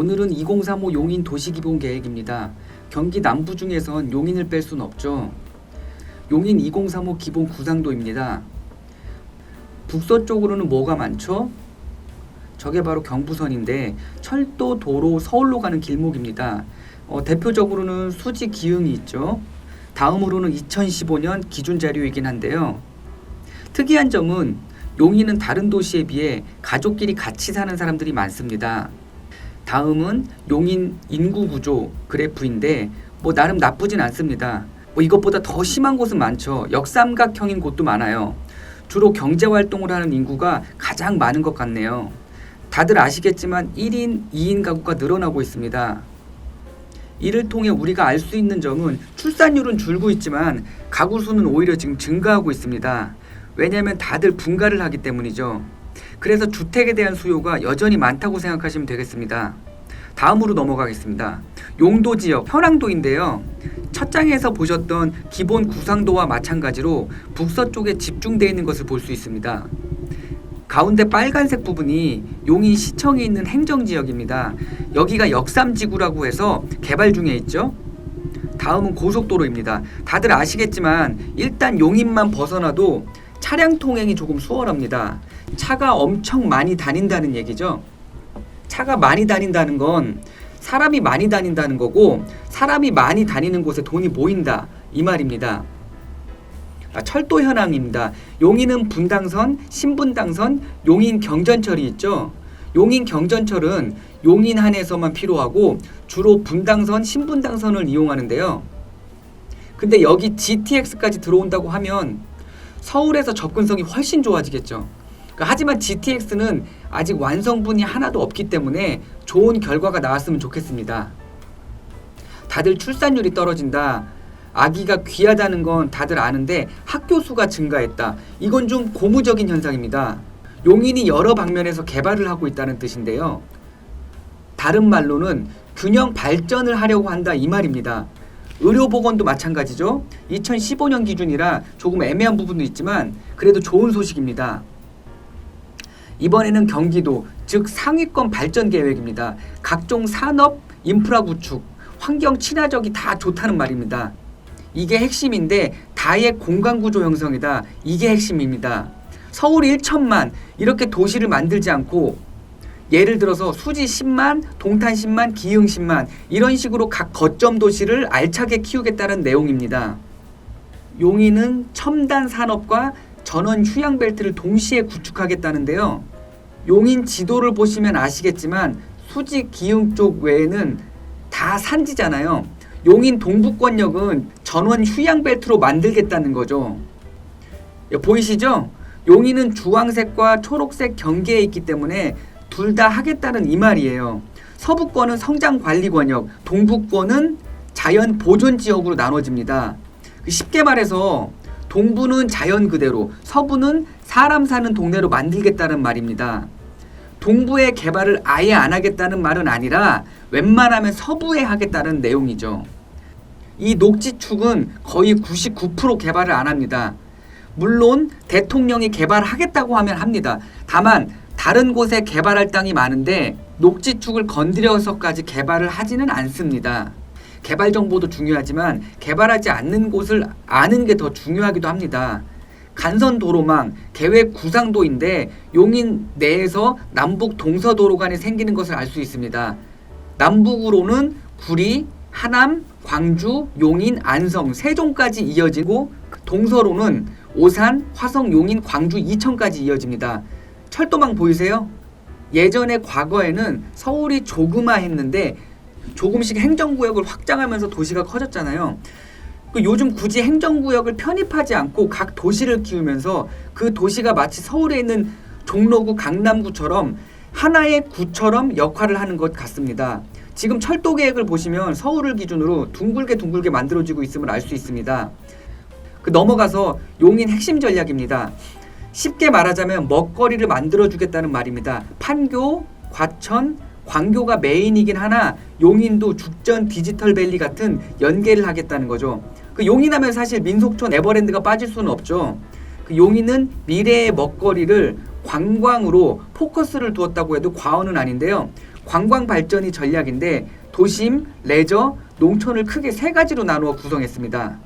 오늘은 2035 용인 도시기본 계획입니다. 경기 남부 중에선 용인을 뺄 순 없죠. 용인 2035 기본 구상도입니다. 북서쪽으로는 뭐가 많죠? 저게 바로 경부선인데 철도, 도로, 서울로 가는 길목입니다. 대표적으로는 수지 기흥이 있죠. 다음으로는 2015년 기준 자료이긴 한데요. 특이한 점은 용인은 다른 도시에 비해 가족끼리 같이 사는 사람들이 많습니다. 다음은 용인 인구 구조 그래프인데 나름 나쁘진 않습니다. 이것보다 더 심한 곳은 많죠. 역삼각형인 곳도 많아요. 주로 경제활동을 하는 인구가 가장 많은 것 같네요. 다들 아시겠지만 1인, 2인 가구가 늘어나고 있습니다. 이를 통해 우리가 알 수 있는 점은 출산율은 줄고 있지만 가구 수는 오히려 지금 증가하고 있습니다. 왜냐하면 다들 분가를 하기 때문이죠. 그래서 주택에 대한 수요가 여전히 많다고 생각하시면 되겠습니다. 다음으로 넘어가겠습니다. 용도 지역, 현황도인데요. 첫 장에서 보셨던 기본 구상도와 마찬가지로 북서쪽에 집중되어 있는 것을 볼 수 있습니다. 가운데 빨간색 부분이 용인 시청에 있는 행정지역입니다. 여기가 역삼지구라고 해서 개발 중에 있죠. 다음은 고속도로입니다. 다들 아시겠지만 일단 용인만 벗어나도 차량 통행이 조금 수월합니다. 차가 엄청 많이 다닌다는 얘기죠. 차가 많이 다닌다는 건 사람이 많이 다닌다는 거고, 사람이 많이 다니는 곳에 돈이 모인다 이 말입니다. 철도 현황입니다. 용인은 분당선, 신분당선, 용인 경전철이 있죠. 용인 경전철은 용인 한에서만 필요하고 주로 분당선, 신분당선을 이용하는데요. 근데 여기 GTX까지 들어온다고 하면 서울에서 접근성이 훨씬 좋아지겠죠. 하지만 GTX는 아직 완성분이 하나도 없기 때문에 좋은 결과가 나왔으면 좋겠습니다. 다들 출산율이 떨어진다, 아기가 귀하다는 건 다들 아는데 학교 수가 증가했다, 이건 좀 고무적인 현상입니다. 용인이 여러 방면에서 개발을 하고 있다는 뜻인데요. 다른 말로는 균형 발전을 하려고 한다 이 말입니다. 의료보건도 마찬가지죠. 2015년 기준이라 조금 애매한 부분도 있지만 그래도 좋은 소식입니다. 이번에는 경기도, 즉 상위권 발전 계획입니다. 각종 산업, 인프라 구축, 환경 친화적이 다 좋다는 말입니다. 이게 핵심인데 다의 공간구조 형성이다. 이게 핵심입니다. 서울이 1천만 이렇게 도시를 만들지 않고 예를 들어서 수지 10만, 동탄 10만, 기흥 10만 이런 식으로 각 거점 도시를 알차게 키우겠다는 내용입니다. 용인은 첨단 산업과 전원 휴양벨트를 동시에 구축하겠다는데요. 용인 지도를 보시면 아시겠지만 수지 기흥 쪽 외에는 다 산지잖아요. 용인 동부권역은 전원 휴양벨트로 만들겠다는 거죠. 보이시죠? 용인은 주황색과 초록색 경계에 있기 때문에 둘 다 하겠다는 이 말이에요. 서부권은 성장관리권역, 동부권은 자연보존지역으로 나눠집니다. 쉽게 말해서 동부는 자연 그대로, 서부는 사람 사는 동네로 만들겠다는 말입니다. 동부의 개발을 아예 안 하겠다는 말은 아니라 웬만하면 서부에 하겠다는 내용이죠. 이 녹지축은 거의 99% 개발을 안 합니다. 물론 대통령이 개발하겠다고 하면 합니다. 다만 다른 곳에 개발할 땅이 많은데 녹지축을 건드려서까지 개발을 하지는 않습니다. 개발 정보도 중요하지만 개발하지 않는 곳을 아는 게 더 중요하기도 합니다. 간선 도로망, 계획 구상도인데 용인 내에서 남북 동서도로 간에 생기는 것을 알 수 있습니다. 남북으로는 구리, 하남, 광주, 용인, 안성, 세종까지 이어지고 동서로는 오산, 화성, 용인, 광주, 이천까지 이어집니다. 철도망 보이세요? 예전에 과거에는 서울이 조그마했는데 조금씩 행정구역을 확장하면서 도시가 커졌잖아요. 요즘 굳이 행정구역을 편입하지 않고 각 도시를 키우면서 그 도시가 마치 서울에 있는 종로구, 강남구처럼 하나의 구처럼 역할을 하는 것 같습니다. 지금 철도 계획을 보시면 서울을 기준으로 둥글게 만들어지고 있음을 알 수 있습니다. 넘어가서 용인 핵심 전략입니다. 쉽게 말하자면 먹거리를 만들어주겠다는 말입니다. 판교, 과천, 광교가 메인이긴 하나 용인도 죽전 디지털밸리 같은 연계를 하겠다는 거죠. 용인하면 사실 민속촌 에버랜드가 빠질 수는 없죠. 용인은 미래의 먹거리를 관광으로 포커스를 두었다고 해도 과언은 아닌데요. 관광 발전이 전략인데 도심, 레저, 농촌을 크게 세 가지로 나누어 구성했습니다.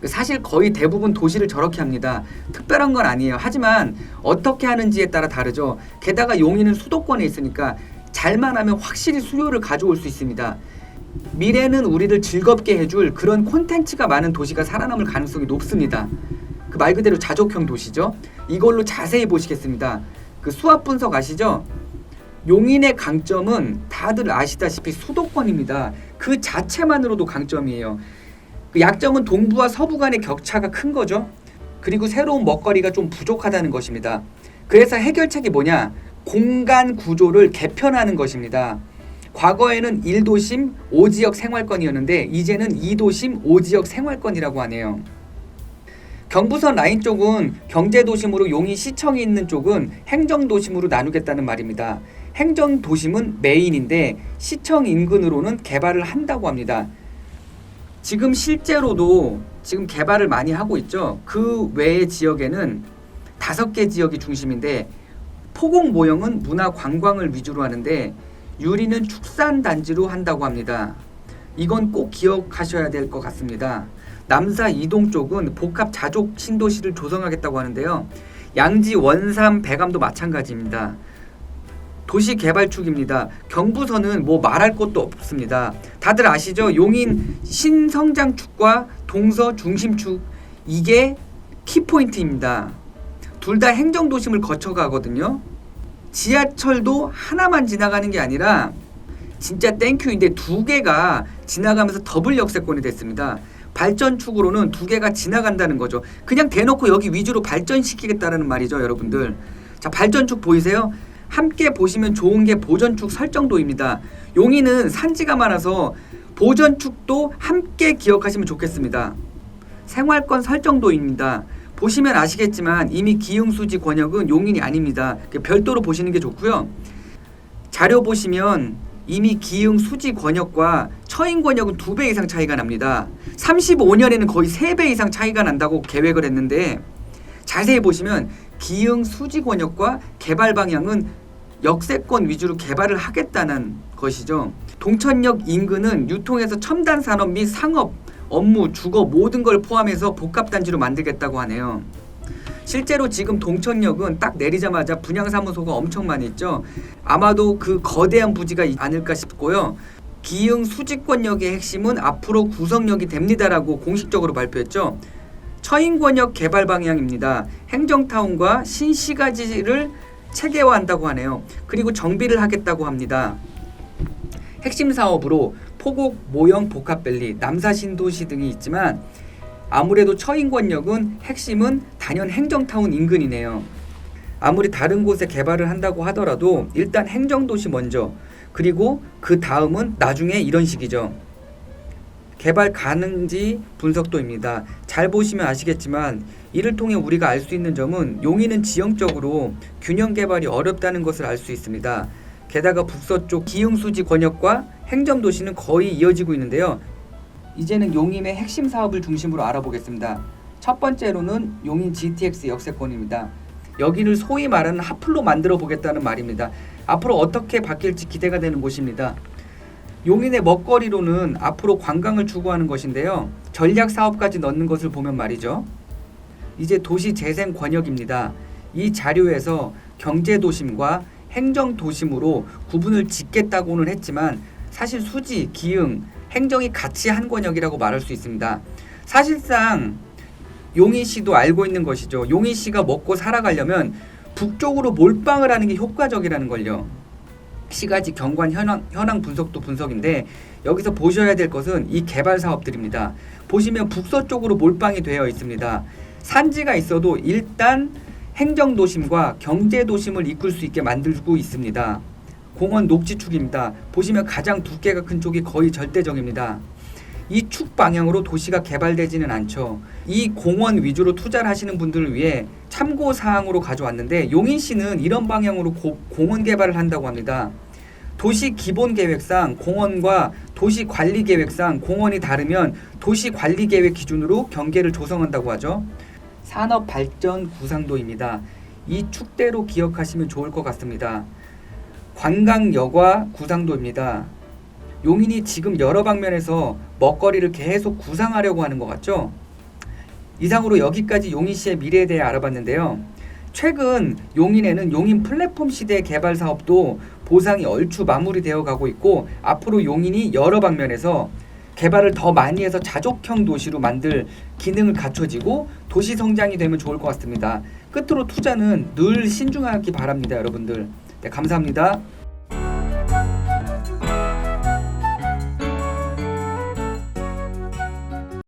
사실 거의 대부분 도시를 저렇게 합니다. 특별한 건 아니에요. 하지만 어떻게 하는지에 따라 다르죠. 게다가 용인은 수도권에 있으니까 잘만 하면 확실히 수요를 가져올 수 있습니다. 미래는 우리를 즐겁게 해줄 그런 콘텐츠가 많은 도시가 살아남을 가능성이 높습니다. 그 말 그대로 자족형 도시죠. 이걸로 자세히 보시겠습니다. 그 수압 분석 아시죠? 용인의 강점은 다들 아시다시피 수도권입니다. 그 자체만으로도 강점이에요. 그 약점은 동부와 서부 간의 격차가 큰 거죠. 그리고 새로운 먹거리가 좀 부족하다는 것입니다. 그래서 해결책이 뭐냐? 공간 구조를 개편하는 것입니다. 과거에는 1도심 5지역 생활권이었는데 이제는 2도심 5지역 생활권이라고 하네요. 경부선 라인 쪽은 경제도심으로 용인 시청이 있는 쪽은 행정도심으로 나누겠다는 말입니다. 행정도심은 메인인데 시청 인근으로는 개발을 한다고 합니다. 지금 실제로도 지금 개발을 많이 하고 있죠. 그 외의 지역에는 5개 지역이 중심인데 포공 모형은 문화 관광을 위주로 하는데 유리는 축산 단지로 한다고 합니다. 이건 꼭 기억하셔야 될 것 같습니다. 남사 이동 쪽은 복합 자족 신도시를 조성하겠다고 하는데요. 양지 원삼 배감도 마찬가지입니다. 도시 개발축입니다. 경부선은 뭐 말할 것도 없습니다. 다들 아시죠? 용인 신성장축과 동서 중심축, 이게 키포인트입니다. 둘 다 행정도심을 거쳐가거든요. 지하철도 하나만 지나가는 게 아니라 진짜 땡큐인데 2개가 지나가면서 더블 역세권이 됐습니다. 발전축으로는 2개가 지나간다는 거죠. 그냥 대놓고 여기 위주로 발전시키겠다는 말이죠, 여러분들. 자, 발전축 보이세요? 함께 보시면 좋은 게 보전축 설정도입니다. 용인은 산지가 많아서 보전축도 함께 기억하시면 좋겠습니다. 생활권 설정도입니다. 보시면 아시겠지만 이미 기흥수지 권역은 용인이 아닙니다. 별도로 보시는 게 좋고요. 자료 보시면 이미 기흥 수지 권역과 처인 권역은 2배 이상 차이가 납니다. 35년에는 거의 3배 이상 차이가 난다고 계획을 했는데 자세히 보시면 기흥 수지 권역과 개발 방향은 역세권 위주로 개발을 하겠다는 것이죠. 동천역 인근은 유통에서 첨단 산업 및 상업, 업무, 주거 모든 걸 포함해서 복합단지로 만들겠다고 하네요. 실제로 지금 동천역은 딱 내리자마자 분양사무소가 엄청 많이 있죠. 아마도 그 거대한 부지가 아닐까 싶고요. 기흥 수지권역의 핵심은 앞으로 구성역이 됩니다라고 공식적으로 발표했죠. 처인권역 개발 방향입니다. 행정타운과 신시가지를 체계화한다고 하네요. 그리고 정비를 하겠다고 합니다. 핵심 사업으로 포곡, 모형, 복합밸리, 남사신도시 등이 있지만 아무래도 처인권역은 핵심은 단연 행정타운 인근이네요. 아무리 다른 곳에 개발을 한다고 하더라도 일단 행정도시 먼저, 그리고 그 다음은 나중에 이런 식이죠. 개발 가능지 분석도입니다. 잘 보시면 아시겠지만 이를 통해 우리가 알 수 있는 점은 용인은 지형적으로 균형 개발이 어렵다는 것을 알 수 있습니다. 게다가 북서쪽 기흥수지 권역과 행정도시는 거의 이어지고 있는데요. 이제는 용인의 핵심 사업을 중심으로 알아보겠습니다. 첫 번째로는 용인 GTX 역세권입니다. 여기를 소위 말하는 핫플로 만들어 보겠다는 말입니다. 앞으로 어떻게 바뀔지 기대가 되는 곳입니다. 용인의 먹거리로는 앞으로 관광을 추구하는 것인데요. 전략 사업까지 넣는 것을 보면 말이죠. 이제 도시 재생 권역입니다. 이 자료에서 경제도심과 행정도심으로 구분을 짓겠다고는 했지만 사실 수지, 기흥, 행정이 같이 한 권역이라고 말할 수 있습니다. 사실상 용인시도 알고 있는 것이죠. 용인시가 먹고 살아가려면 북쪽으로 몰빵을 하는 게 효과적이라는 걸요. 시가지 경관 현황 분석도 분석인데 여기서 보셔야 될 것은 이 개발 사업들입니다. 보시면 북서쪽으로 몰빵이 되어 있습니다. 산지가 있어도 일단 행정도심과 경제도심을 이끌 수 있게 만들고 있습니다. 공원 녹지축입니다. 보시면 가장 두께가 큰 쪽이 거의 절대적입니다. 이 축 방향으로 도시가 개발되지는 않죠. 이 공원 위주로 투자를 하시는 분들을 위해 참고사항으로 가져왔는데 용인시는 이런 방향으로 공원 개발을 한다고 합니다. 도시 기본계획상 공원과 도시관리계획상 공원이 다르면 도시관리계획 기준으로 경계를 조성한다고 하죠. 산업발전 구상도입니다. 이 축대로 기억하시면 좋을 것 같습니다. 관광 여과 구상도입니다. 용인이 지금 여러 방면에서 먹거리를 계속 구상하려고 하는 것 같죠? 이상으로 여기까지 용인시의 미래에 대해 알아봤는데요. 최근 용인에는 용인 플랫폼 시대 개발 사업도 보상이 얼추 마무리되어 가고 있고, 앞으로 용인이 여러 방면에서 개발을 더 많이 해서 자족형 도시로 만들 기능을 갖춰지고 도시 성장이 되면 좋을 것 같습니다. 끝으로 투자는 늘 신중하기 바랍니다, 여러분들. 네, 감사합니다.